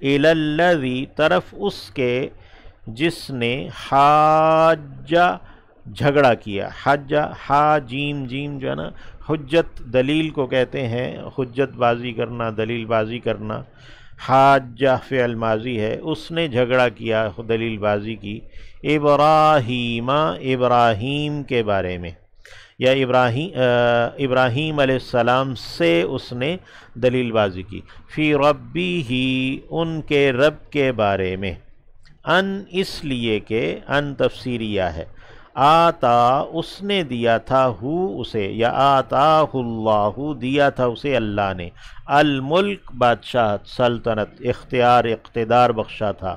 الَّذِي طرف اس کے جس نے حاجہ جھگڑا کیا. حاجہ ہا جیم جیم جو ہے نا، حجت دلیل کو کہتے ہیں، حجت بازی کرنا، دلیل بازی کرنا. حاجہ فعل ماضی ہے، اس نے جھگڑا کیا، دلیل بازی کی. ابراہیم ابراہیم کے بارے میں، یا ابراہیم علیہ السلام سے اس نے دلیل بازی کی. فی ربی ہی ان کے رب کے بارے میں. ان اس لیے کہ ان تفسیریہ ہے. آتا اس نے دیا تھا ہو اسے، یا آتاہ اللہ دیا تھا اسے اللہ نے، الملک بادشاہت، سلطنت، اختیار اقتدار بخشا تھا.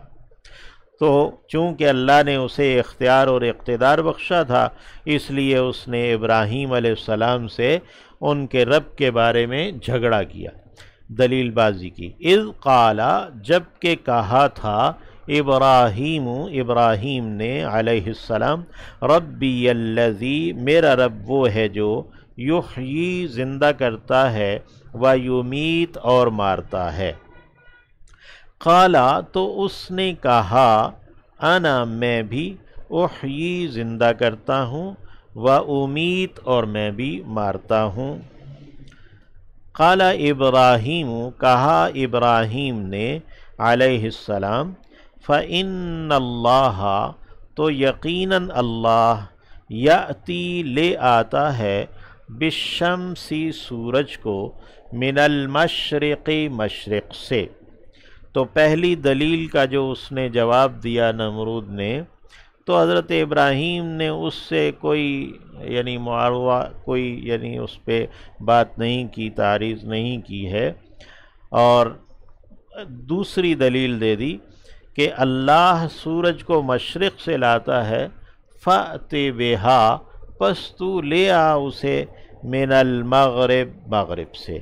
تو چونکہ اللہ نے اسے اختیار اور اقتدار بخشا تھا، اس لیے اس نے ابراہیم علیہ السلام سے ان کے رب کے بارے میں جھگڑا کیا، دلیل بازی کی. اذ قال جب کہ کہا تھا ابراہیم ابراہیم نے علیہ السلام، ربی الذی میرا رب وہ ہے جو یحیی زندہ کرتا ہے، ویمیت اور مارتا ہے. قالا تو اس نے کہا، انا میں بھی، احیی زندہ کرتا ہوں، و امیت اور میں بھی مارتا ہوں. قال ابراہیم کہا ابراہیم نے علیہ السلام، فإن اللہ تو یقیناً اللہ، یأتی لے آتا ہے، بالشمس سورج کو، من المشرق مشرق سے. تو پہلی دلیل کا جو اس نے جواب دیا نمرود نے، تو حضرت ابراہیم نے اس سے کوئی یعنی معارضہ، کوئی یعنی اس پہ بات نہیں کی، تعریض نہیں کی ہے، اور دوسری دلیل دے دی کہ اللہ سورج کو مشرق سے لاتا ہے. فأت بہا پس تو لے آ اسے، من المغرب مغرب سے.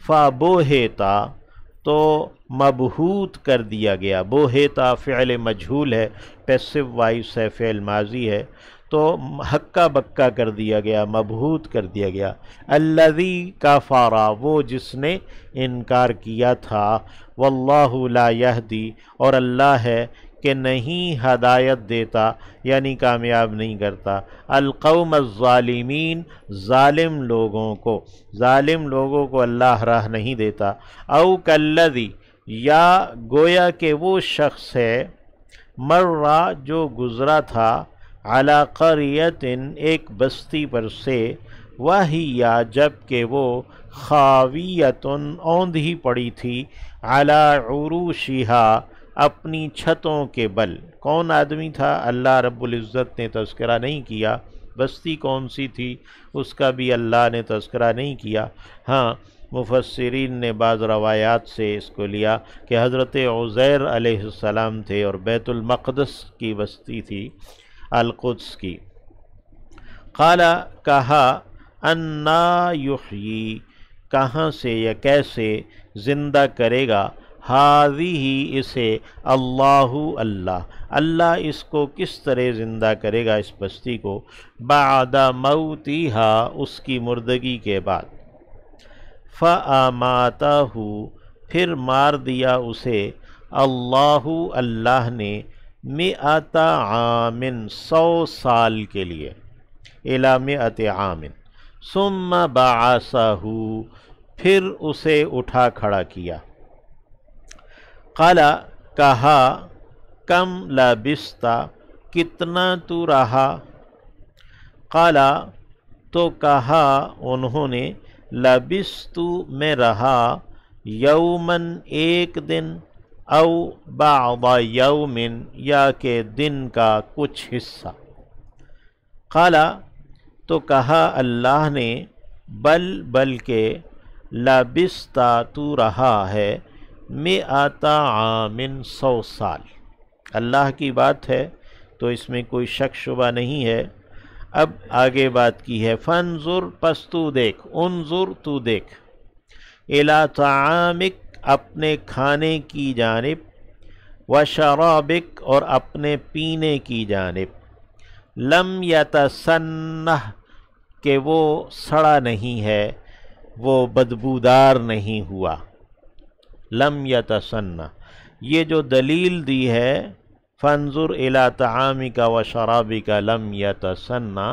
فبہتا تو مبہوت کر دیا گیا. بہتا فعل مجہول ہے، پیسو وائس ہے، فعل ماضی ہے، تو ہکا بکا کر دیا گیا، مبہوت کر دیا گیا. الذی کفر وہ جس نے انکار کیا تھا. واللہ لا یہدی اور اللہ ہے کہ نہیں ہدایت دیتا، یعنی کامیاب نہیں کرتا، القوم الظالمین ظالم لوگوں کو، ظالم لوگوں کو اللہ راہ نہیں دیتا. او کالذی یا گویا کہ وہ شخص ہے، مرہ جو گزرا تھا، علی قریۃ ایک بستی پر سے، وہی جب کہ وہ خاویۃ اوندھی پڑی تھی، علی عروشہا اپنی چھتوں کے بل. کون آدمی تھا اللہ رب العزت نے تذکرہ نہیں کیا، بستی کون سی تھی اس کا بھی اللہ نے تذکرہ نہیں کیا. ہاں مفسرین نے بعض روایات سے اس کو لیا کہ حضرت عزیر علیہ السلام تھے، اور بیت المقدس کی بستی تھی، القدس کی. قال کہا، انا یحیی کہاں سے یا کیسے زندہ کرے گا، ہذہ اسے، اللہ اللہ اللہ اس کو کس طرح زندہ کرے گا اس بستی کو، بعد موتہا اس کی مردگی کے بعد. فاماتہ پھر مار دیا اسے، اللہ اللہ نے، مئۃ عام 100 سال کے لیے، الی مئۃ عام. ثم بعثہ پھر اسے اٹھا کھڑا کیا. قال کہا، کم لبثت کتنا تو رہا. قال تو کہا انہوں نے، لبثت میں رہا، یومن ایک دن، او بعض یوم یا کہ دن کا کچھ حصہ. قال تو کہا اللہ نے، بلکہ لبثت تو رہا ہے، مئۃ عام 100 سال. اللہ کی بات ہے تو اس میں کوئی شک شبہ نہیں ہے. اب آگے بات کی ہے، فانظر پس تو دیکھ، انظر تو دیکھ، الی طعامک اپنے کھانے کی جانب، وشرابک اور اپنے پینے کی جانب، لم یتسنہ کہ وہ سڑا نہیں ہے، وہ بدبودار نہیں ہوا. لم یتسنہ یہ جو دلیل دی ہے فانظر الی طعامک و شرابک لم یتسنہ،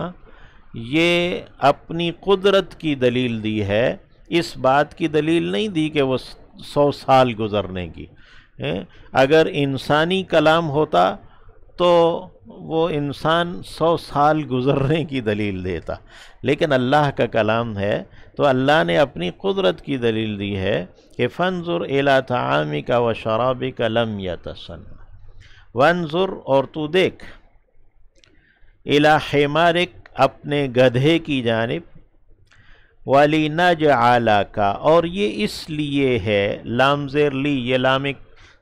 یہ اپنی قدرت کی دلیل دی ہے، اس بات کی دلیل نہیں دی کہ وہ 100 سال گزرنے کی۔ اگر انسانی کلام ہوتا تو وہ انسان 100 سال گزرنے کی دلیل دیتا، لیکن اللہ کا کلام ہے تو اللہ نے اپنی قدرت کی دلیل دی ہے کہ فانظر الی طعامک و شرابک لم یتسنہ، وانظر اور تو دیکھ، الی حمارک اپنے گدھے کی جانب، وَلِنَجْعَلَكَ اور یہ اس لیے ہے، لام زیر لی یہ لام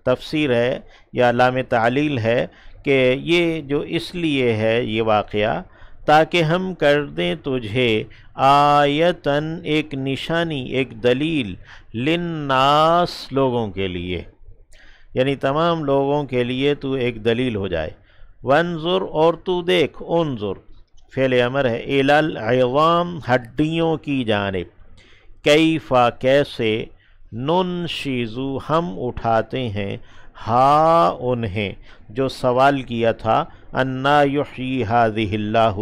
تفسیر ہے یا لام تعلیل ہے کہ یہ جو اس لیے ہے یہ واقعہ تاکہ ہم کر دیں تجھے آیتن ایک نشانی، ایک دلیل، للناس لوگوں کے لیے، یعنی تمام لوگوں کے لیے تو ایک دلیل ہو جائے۔ وانظر اور تو دیکھ، انظر فعل امر ہے، الی العظام ہڈیوں کی جانب، کیفا کیسے، ننشزو ہم اٹھاتے ہیں، ہا انہیں جو سوال کیا تھا، انا یحیی ہذہ اللہ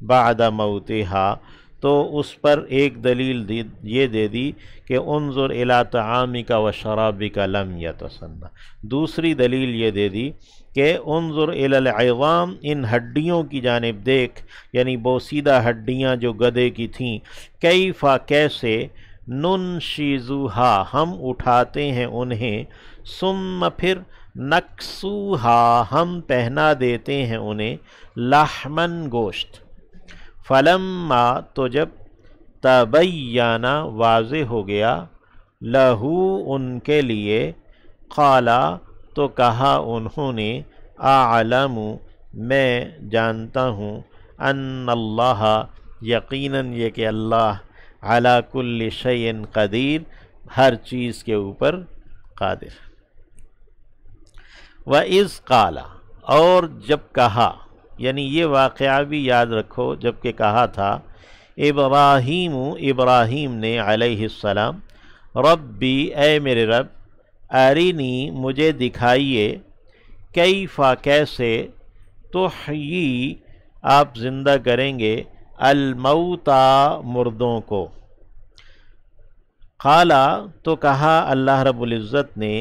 بعد موتہا، تو اس پر ایک دلیل یہ دے دی کہ انظر الی طعامک و شرابک لم یتسنہ، دوسری دلیل یہ دے دی کہ انظر الی العظام، ان ہڈیوں کی جانب دیکھ، یعنی بوسیدہ ہڈیاں جو گدھے کی تھیں، کیفا کیسے، ننشزوہا ہم اٹھاتے ہیں انہیں، ثم پھر نکسوہا ہم پہنا دیتے ہیں انہیں، لحمن گوشت، فلما تو جب تبینہ واضح ہو گیا، لہو ان کے لیے، قالا تو کہا انہوں نے، اعلم میں جانتا ہوں، ان اللہ یقیناً یہ کہ اللہ علی کل شیء قدیر ہر چیز کے اوپر قادر۔ وَإِذْ قَالَ اور جب کہا، یعنی یہ واقعہ بھی یاد رکھو جب کہ کہا تھا ابراہیم نے علیہ السلام، ربی اے میرے رب، ارینی مجھے دکھائیے، کیفا کیسے، تحیی آپ زندہ کریں گے، الموتا مردوں کو، قالا تو کہا اللہ رب العزت نے،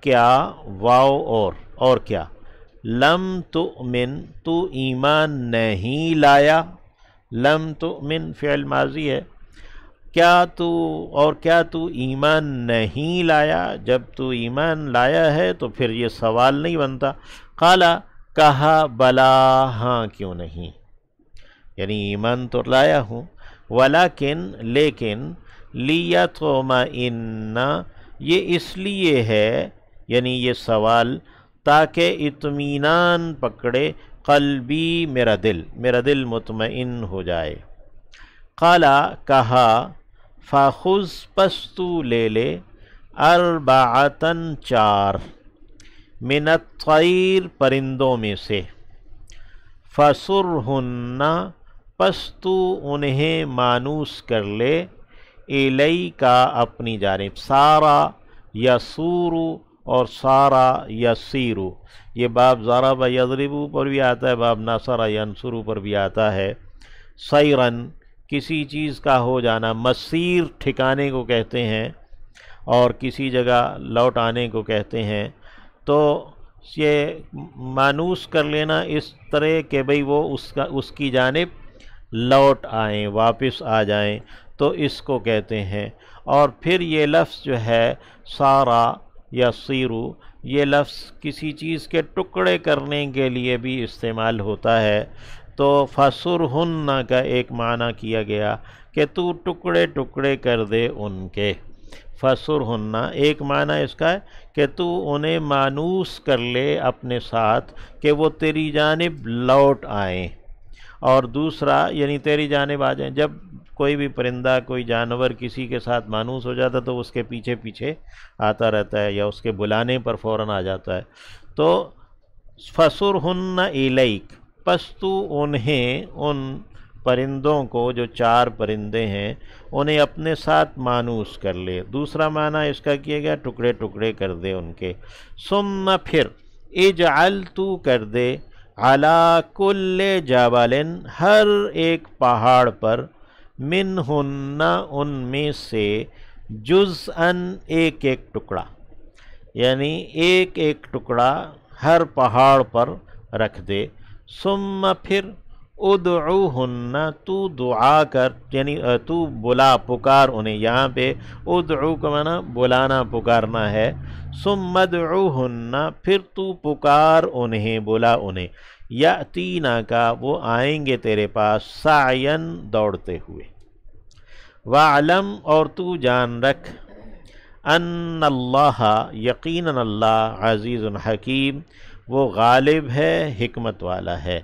کیا، واو اور کیا، لم تؤمن تو ایمان نہیں لایا، لم تؤمن فعل ماضی ہے، کیا تو ایمان نہیں لایا، جب تو ایمان لایا ہے تو پھر یہ سوال نہیں بنتا، قالا کہا، بلا ہاں کیوں نہیں، یعنی ایمان تو لایا ہوں، ولیکن لیکن، لیطمئن یہ اس لیے ہے، یعنی یہ سوال تاکہ اطمینان پکڑے، قلبی میرا دل مطمئن ہو جائے، قالا کہا، فخذ پس تو لے لے، اربعتن 4، من الطیر پرندوں میں سے، فصرہن پس تو انہیں مانوس کر لے، الیکا اپنی جانب، سارا یسورو اور سارا یسیرو، یہ باب ضرب یضربو پر بھی آتا ہے، باب نصر ینصرو پر بھی آتا ہے، سیرن کسی چیز کا ہو جانا، مسیر ٹھکانے کو کہتے ہیں اور کسی جگہ لوٹ آنے کو کہتے ہیں، تو یہ مانوس کر لینا اس طرح کہ بھئی وہ اس کی جانب لوٹ آئیں، واپس آ جائیں، تو اس کو کہتے ہیں۔ اور پھر یہ لفظ جو ہے سارا یا سیرو، یہ لفظ کسی چیز کے ٹکڑے کرنے کے لیے بھی استعمال ہوتا ہے، تو فَصُرْهُنَّ کا ایک معنی کیا گیا کہ تو ٹکڑے ٹکڑے کر دے ان کے، فَصُرْهُنَّ ایک معنی اس کا ہے کہ تو انہیں مانوس کر لے اپنے ساتھ کہ وہ تیری جانب لوٹ آئیں، اور دوسرا یعنی تیری جانب آ جائیں۔ جب کوئی بھی پرندہ، کوئی جانور کسی کے ساتھ مانوس ہو جاتا تو اس کے پیچھے پیچھے آتا رہتا ہے یا اس کے بلانے پر فوراً آ جاتا ہے، تو فَصُرْهُنَّ إِلَيْكَ پس تو انہیں، ان پرندوں کو، جو 4 پرندے ہیں انہیں اپنے ساتھ مانوس کر لے۔ دوسرا معنی اس کا کیا گیا ٹکڑے ٹکڑے کر دے ان کے۔ ثم پھر اجعل تو کر دے علی کل جبل ہر ایک پہاڑ پر منہن ان میں سے جزءاً ایک ایک ٹکڑا، یعنی ایک ایک ٹکڑا ہر پہاڑ پر رکھ دے۔ ثم پھر ادعوہن تو دعا کر، یعنی تو بلا پکار انہیں، یہاں پہ ادعو کا معنی بلانا پکارنا ہے۔ ثم ادعوہن پھر تو پکار انہیں، بلا انہیں، یاتینا کا وہ آئیں گے تیرے پاس، سعین دوڑتے ہوئے۔ وَاعْلَمْ اور تو جان رکھ، ان اللہ یقیناً اللہ عزیز حکیم وہ غالب ہے، حکمت والا ہے۔